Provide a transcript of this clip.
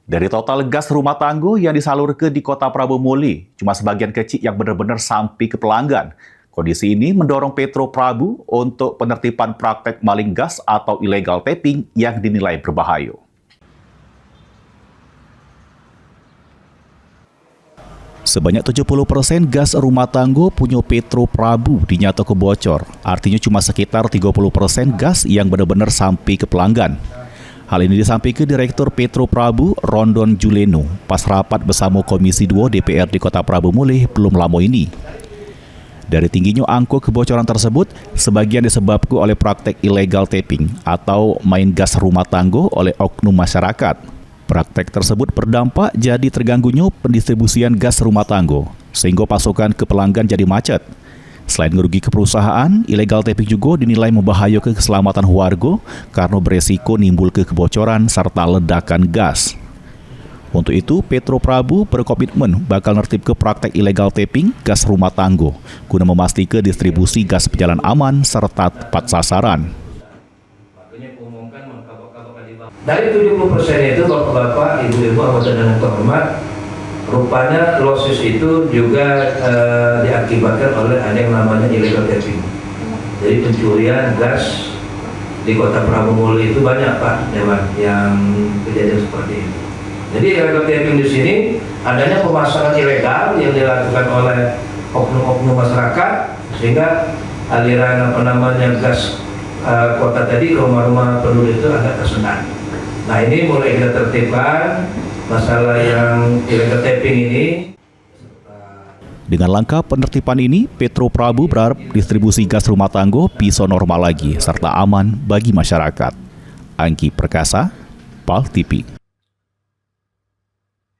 Dari total gas rumah tangga yang disalurkan di Kota Prabu Muli, cuma sebagian kecil yang benar-benar sampai ke pelanggan. Kondisi ini mendorong Petro Prabu untuk penertiban praktek maling gas atau illegal tapping yang dinilai berbahaya. Sebanyak 70% gas rumah tangga punya Petro Prabu dinyatakan bocor. Artinya cuma sekitar 30% gas yang benar-benar sampai ke pelanggan. Hal ini disampaikan Direktur Petro Prabu, Rondon Juleno, pas rapat bersama Komisi 2 DPR di Kota Prabu Muli belum lama ini. Dari tingginya angka kebocoran tersebut, sebagian disebabkan oleh praktek illegal tapping atau main gas rumah tangga oleh oknum masyarakat. Praktek tersebut berdampak jadi terganggunya pendistribusian gas rumah tangga, sehingga pasokan ke pelanggan jadi macet. Selain merugi ke perusahaan, illegal tapping juga dinilai membahayakan keselamatan warga karena beresiko nimbul ke kebocoran serta ledakan gas. Untuk itu, Petro Prabu berkomitmen bakal nertib ke praktek illegal tapping gas rumah tangga guna memastikan distribusi gas berjalan aman serta tepat sasaran. Dari 70% itu bapak-bapak, ibu-ibu, anggota dan terhormat, rupanya losses itu juga diakibatkan oleh ada yang namanya illegal tapping. Jadi pencurian gas di Kota Prabu Muli itu banyak Pak Dewan yang kejadian seperti itu. Jadi illegal tapping di sini adanya pemasangan ilegal yang dilakukan oleh oknum-oknum masyarakat sehingga aliran gas kota tadi ke rumah-rumah penduduk itu agak tersendat. Nah ini mulai kita tertibkan masalah yang illegal tapping ini. Dengan langkah penertiban ini, Petro Prabu berharap distribusi gas rumah tangga bisa normal lagi serta aman bagi masyarakat. Angki Perkasa, PAL TV.